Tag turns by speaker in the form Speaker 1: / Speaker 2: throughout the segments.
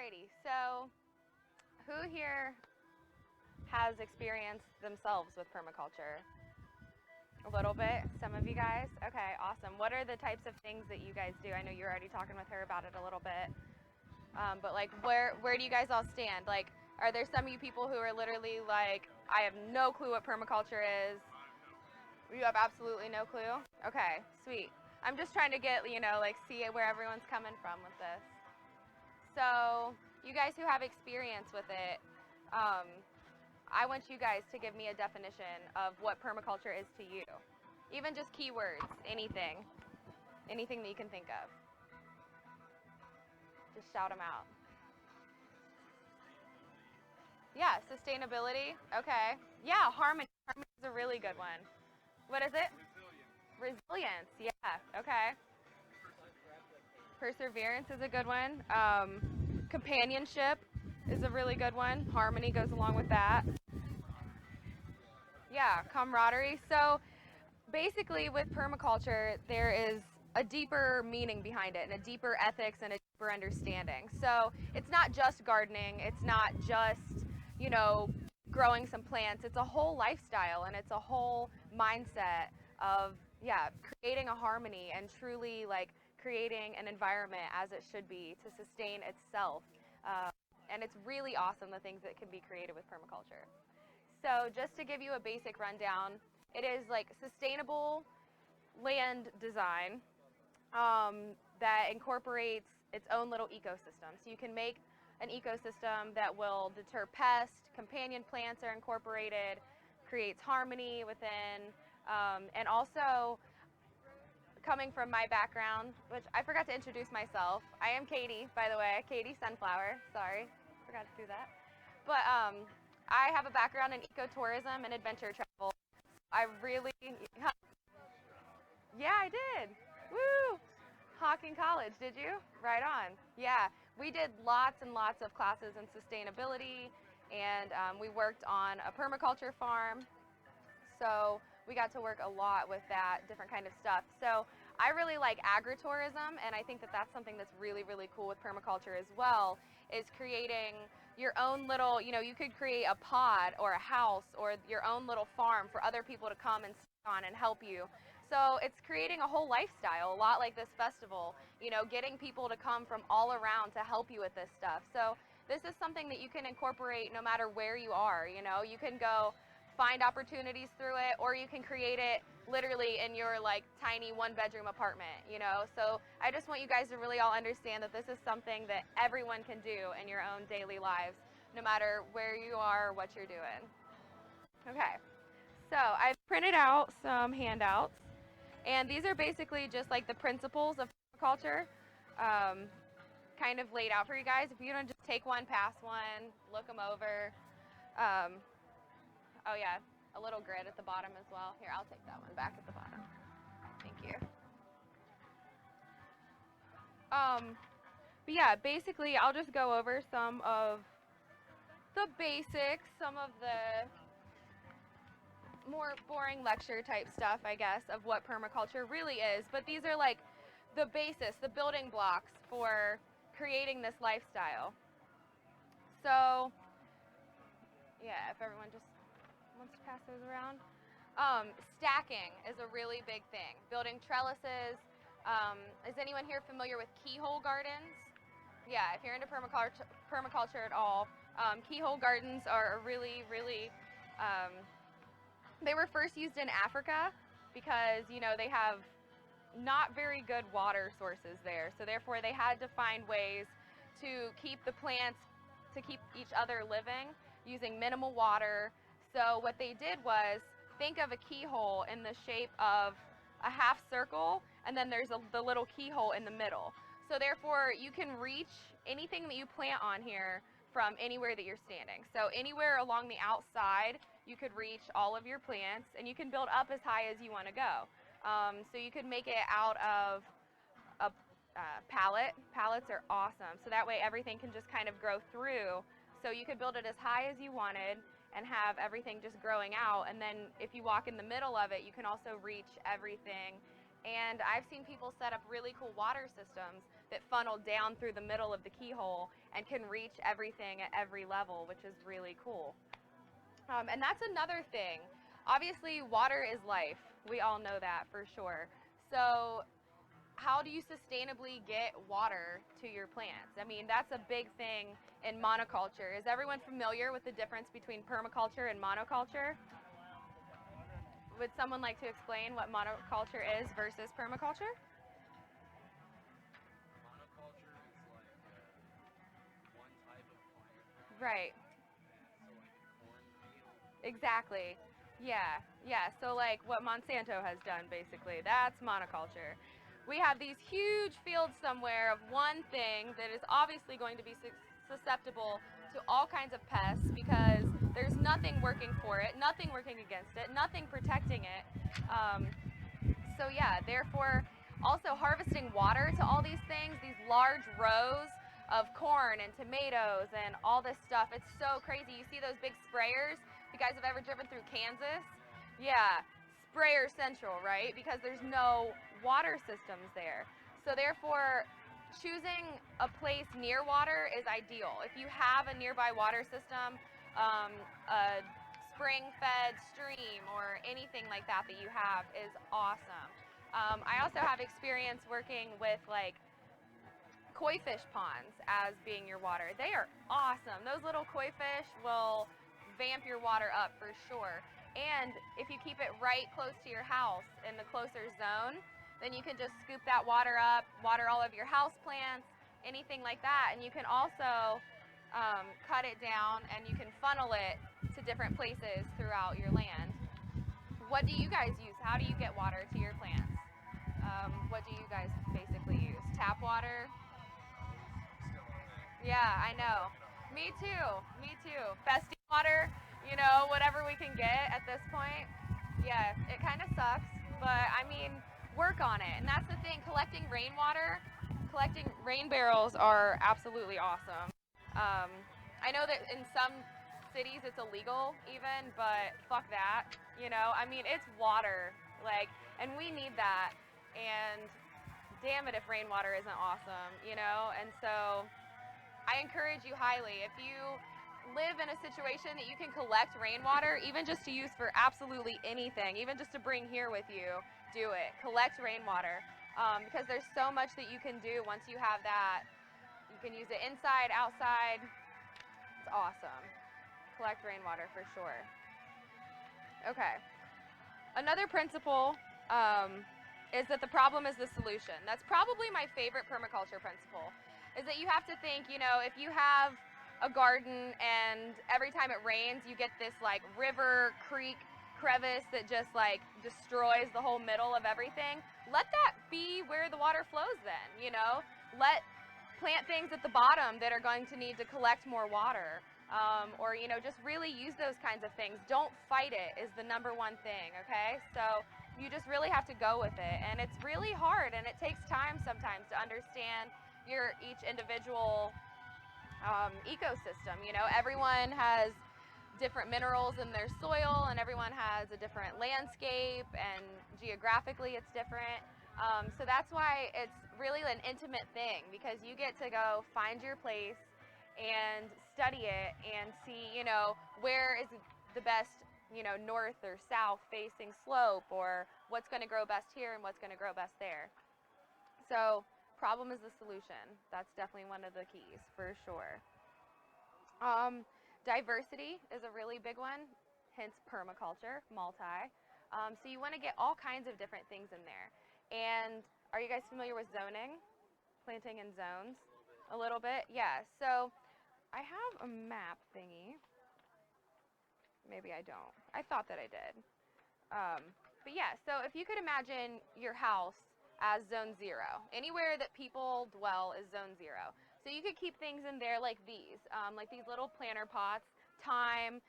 Speaker 1: Alrighty, so who here has experienced themselves with permaculture? A little bit, some of you guys? Okay, awesome. What are the types of things that you guys do? I know you're already talking with her about it a little bit, but like where do you guys all stand? Like, are there some of you people who are literally like, I have no clue what permaculture is? You have absolutely no clue? Okay, sweet. I'm just trying to get, like see where everyone's coming from with this. So, you guys who have experience with it, I want you guys to give me a definition of what permaculture is to you. Even just keywords, anything that you can think of. Just shout them out. Yeah, sustainability. Okay. Yeah, harmony. Harmony is a really good one. What is it? Resilience. Yeah. Okay. Perseverance is a good one. Companionship is a really good one. Harmony goes along with that. Yeah, camaraderie. So basically with permaculture, there is a deeper meaning behind it and a deeper ethics and a deeper understanding. So it's not just gardening, it's not just, growing some plants. It's a whole lifestyle and it's a whole mindset of, creating a harmony and truly like creating an environment as it should be to sustain itself. And it's really awesome the things that can be created with permaculture. So just to give you a basic rundown, it is like sustainable land design that incorporates its own little ecosystem. So you can make an ecosystem that will deter pests, companion plants are incorporated, creates harmony within, and also coming from my background, which I forgot to introduce myself. I am Katie, by the way, Katie Sunflower. Sorry, forgot to do that. But I have a background in ecotourism and adventure travel. I really, yeah, I did. Woo! Hawking College, did you? Right on. Yeah, we did lots and lots of classes in sustainability, and we worked on a permaculture farm. So we got to work a lot with that different kind of stuff. So I really like agritourism, and I think that that's something that's really, really cool with permaculture as well, is creating your own little, you could create a pod or a house or your own little farm for other people to come and sit on and help you. So it's creating a whole lifestyle, a lot like this festival, getting people to come from all around to help you with this stuff. So this is something that you can incorporate no matter where you are. You can go find opportunities through it, or you can create it literally in your like tiny one-bedroom apartment, So I just want you guys to really all understand that this is something that everyone can do in your own daily lives, no matter where you are or what you're doing. Okay, so I've printed out some handouts, and these are basically just like the principles of permaculture, kind of laid out for you guys. If you don't just take one, pass one, look them over. Oh yeah, a little grid at the bottom as well. Here, I'll take that one back at the bottom. Thank you. But yeah, basically I'll just go over some of the basics, some of the more boring lecture type stuff, I guess, of what permaculture really is. But these are like the basis, the building blocks for creating this lifestyle. So yeah, if everyone just wants to pass those around. Stacking is a really big thing. Building trellises. Is anyone here familiar with keyhole gardens? Yeah, if you're into permaculture at all, keyhole gardens are a really, really, they were first used in Africa because, they have not very good water sources there. So therefore they had to find ways to keep the plants, to keep each other living using minimal water. So what they did was think of a keyhole in the shape of a half circle, and then there's the little keyhole in the middle. So therefore, you can reach anything that you plant on here from anywhere that you're standing. So anywhere along the outside, you could reach all of your plants, and you can build up as high as you want to go. So you could make it out of a pallet. Pallets are awesome. So that way everything can just kind of grow through. So you could build it as high as you wanted and have everything just growing out. And then if you walk in the middle of it, you can also reach everything. And I've seen people set up really cool water systems that funnel down through the middle of the keyhole and can reach everything at every level, which is really cool. And that's another thing. Obviously, water is life. We all know that for sure. So how do you sustainably get water to your plants? I mean, that's a big thing in monoculture. Is everyone familiar with the difference between permaculture and monoculture? Would someone like to explain what monoculture is versus permaculture?
Speaker 2: Monoculture is like one type of plant.
Speaker 1: Right.
Speaker 2: So like a cornfield.
Speaker 1: Exactly. Yeah. Yeah. So like what Monsanto has done basically. That's monoculture. We have these huge fields somewhere of one thing that is obviously going to be susceptible to all kinds of pests because there's nothing working for it, nothing working against it, nothing protecting it. Um, so yeah, therefore also harvesting water to all these things, these large rows of corn and tomatoes and all this stuff. It's so crazy. You see those big sprayers? You guys have ever driven through Kansas? Yeah, sprayer central, right? Because there's no water systems there. So therefore, choosing a place near water is ideal. If you have a nearby water system, a spring-fed stream or anything like that that you have is awesome. I also have experience working with like koi fish ponds as being your water. They are awesome. Those little koi fish will vamp your water up for sure. And if you keep it right close to your house in the closer zone, then you can just scoop that water up, water all of your house plants, anything like that. And you can also cut it down and you can funnel it to different places throughout your land. What do you guys use? How do you get water to your plants? What do you guys basically use? Tap water? Yeah, I know. Me too. Me too. Festy water, you know, whatever we can get at this point. Yeah, it kind of sucks, but I mean, work on it. And that's the thing, collecting rainwater, collecting rain barrels are absolutely awesome. Um, I know that in some cities it's illegal even, but fuck that, you know? I mean, it's water, like, and we need that. And damn it if rainwater isn't awesome, you know? And so I encourage you highly, if you live in a situation that you can collect rainwater, even just to use for absolutely anything, even just to bring here with you, do it. Collect rainwater, because there's so much that you can do once you have that. You can use it inside, outside. It's awesome. Collect rainwater for sure. Okay. Another principle is that the problem is the solution. That's probably my favorite permaculture principle, is that you have to think, you know, if you have a garden and every time it rains you get this like river, creek, crevice that just like destroys the whole middle of everything, let that be where the water flows then, you know? Plant things at the bottom that are going to need to collect more water. Or, you know, just really use those kinds of things. Don't fight it is the number one thing, okay? So you just really have to go with it. And it's really hard and it takes time sometimes to understand each individual ecosystem. You know, everyone has different minerals in their soil and everyone has a different landscape and geographically it's different. So that's why it's really an intimate thing, because you get to go find your place and study it and see, you know, where is the best, you know, north or south facing slope, or what's going to grow best here and what's going to grow best there. So problem is the solution. That's definitely one of the keys for sure. Diversity is a really big one, hence permaculture, multi. So you want to get all kinds of different things in there. And are you guys familiar with zoning? Planting in zones? A little bit? Yeah. So I have a map thingy. Maybe I don't. I thought that I did. But yeah, so if you could imagine your house as zone 0. Anywhere that people dwell is zone 0. So you could keep things in there like these little planter pots, thyme,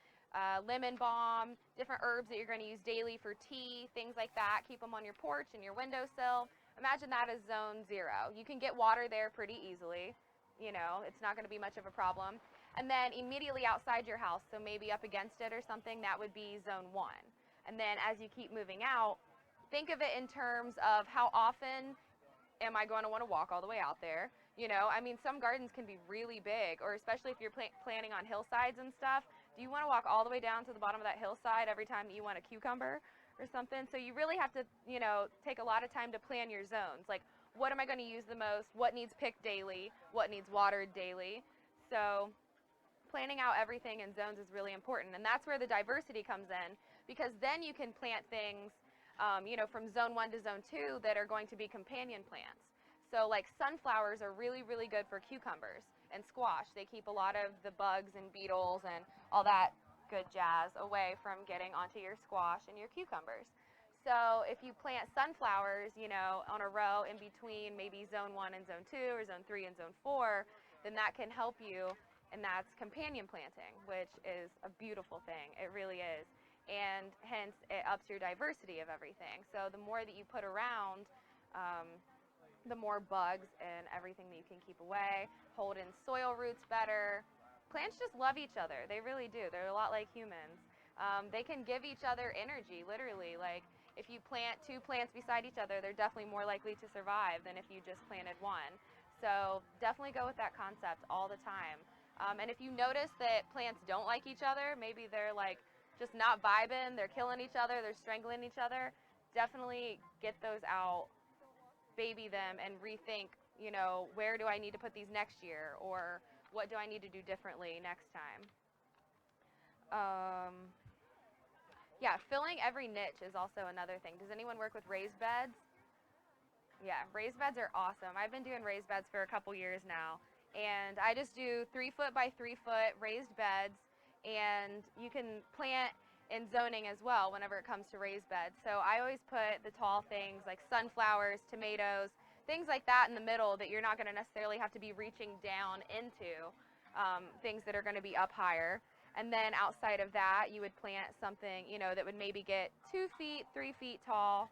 Speaker 1: lemon balm, different herbs that you're going to use daily for tea, things like that. Keep them on your porch and your windowsill. Imagine that as zone 0. You can get water there pretty easily. You know, it's not going to be much of a problem. And then immediately outside your house, so maybe up against it or something, that would be zone 1. And then as you keep moving out, think of it in terms of how often am I going to want to walk all the way out there? You know, I mean, some gardens can be really big, or especially if you're planting on hillsides and stuff. Do you want to walk all the way down to the bottom of that hillside every time you want a cucumber or something? So you really have to, you know, take a lot of time to plan your zones. Like, what am I going to use the most? What needs picked daily? What needs watered daily? So planning out everything in zones is really important, and that's where the diversity comes in, because then you can plant things, you know, from zone 1 to zone 2 that are going to be companion plants. So like sunflowers are really, really good for cucumbers and squash. They keep a lot of the bugs and beetles and all that good jazz away from getting onto your squash and your cucumbers. So if you plant sunflowers, you know, on a row in between maybe zone 1 and zone 2 or zone 3 and zone 4, then that can help you, and that's companion planting, which is a beautiful thing. It really is. And hence, it ups your diversity of everything. So the more that you put around, the more bugs and everything that you can keep away, hold in soil roots better. Plants just love each other. They really do. They're a lot like humans. They can give each other energy, literally. Like, if you plant 2 plants beside each other, they're definitely more likely to survive than if you just planted 1. So definitely go with that concept all the time. And if you notice that plants don't like each other, maybe they're like just not vibing, they're killing each other, they're strangling each other, definitely get those out, baby them, and rethink, you know, where do I need to put these next year, or what do I need to do differently next time. Yeah, filling every niche is also another thing. Does anyone work with raised beds? Yeah, raised beds are awesome. I've been doing raised beds for a couple years now, and I just do 3 foot by 3 foot raised beds, and you can plant in zoning as well whenever it comes to raised beds. So I always put the tall things like sunflowers, tomatoes, things like that in the middle that you're not going to necessarily have to be reaching down into, things that are going to be up higher. And then outside of that, you would plant something, you know, that would maybe get 2 feet, 3 feet tall,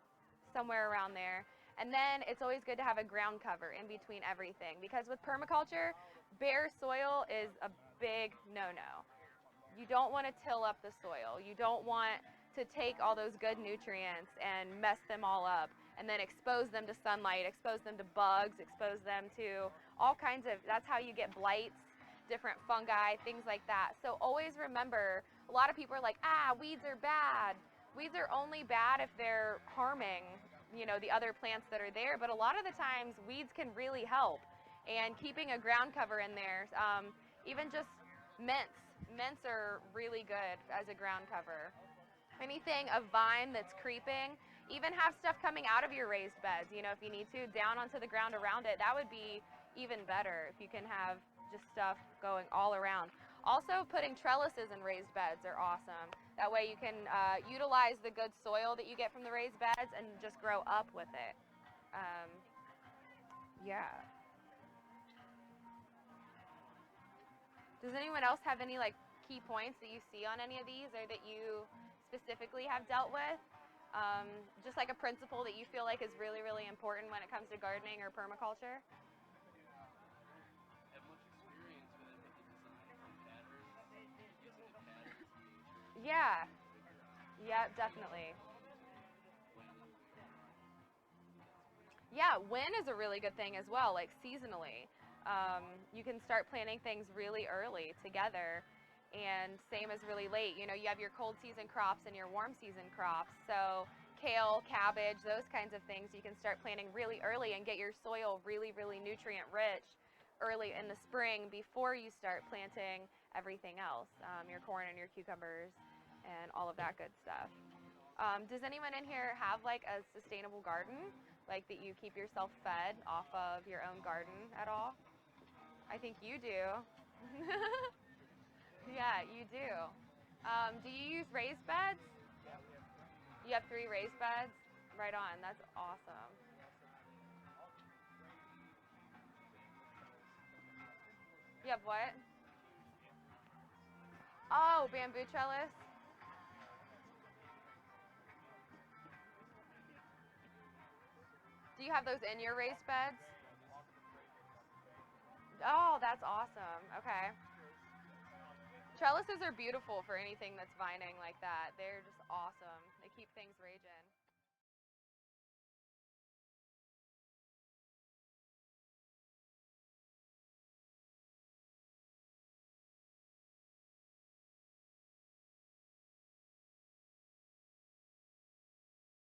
Speaker 1: somewhere around there. And then it's always good to have a ground cover in between everything, because with permaculture, bare soil is a big no-no. You don't want to till up the soil. You don't want to take all those good nutrients and mess them all up and then expose them to sunlight, expose them to bugs, expose them to all kinds of, that's how you get blights, different fungi, things like that. So always remember, a lot of people are like, weeds are bad. Weeds are only bad if they're harming, you know, the other plants that are there, but a lot of the times weeds can really help. And keeping a ground cover in there, even just mints. Mints are really good as a ground cover. Anything of vine that's creeping, even have stuff coming out of your raised beds, you know, if you need to, down onto the ground around it. That would be even better if you can have just stuff going all around. Also, putting trellises in raised beds are awesome. That way you can utilize the good soil that you get from the raised beds and just grow up with it. Um, yeah. Does anyone else have any like key points that you see on any of these, or that you specifically have dealt with? Just like a principle that you feel like is really, really important when it comes to gardening or permaculture?
Speaker 2: Have much experience with it, with the design from patterns, using the patterns in nature,
Speaker 1: Yeah,
Speaker 2: figure out
Speaker 1: yeah, definitely.
Speaker 2: when and
Speaker 1: Yeah, when is a really good thing as well, like seasonally. You can start planting things really early together, and same as really late. You know, you have your cold season crops and your warm season crops. So kale, cabbage, those kinds of things, you can start planting really early and get your soil really, really nutrient rich early in the spring before you start planting everything else, your corn and your cucumbers and all of that good stuff. Does anyone in here have like a sustainable garden? Like that you keep yourself fed off of your own garden at all? I think you do. Yeah, you do. Do you use raised beds? You have 3 raised beds? Right on. That's awesome. You have what? Oh, bamboo trellis. Do you have those in your raised beds? Oh, that's awesome. Okay. Trellises are beautiful for anything that's vining like that. They're just awesome. They keep things raging.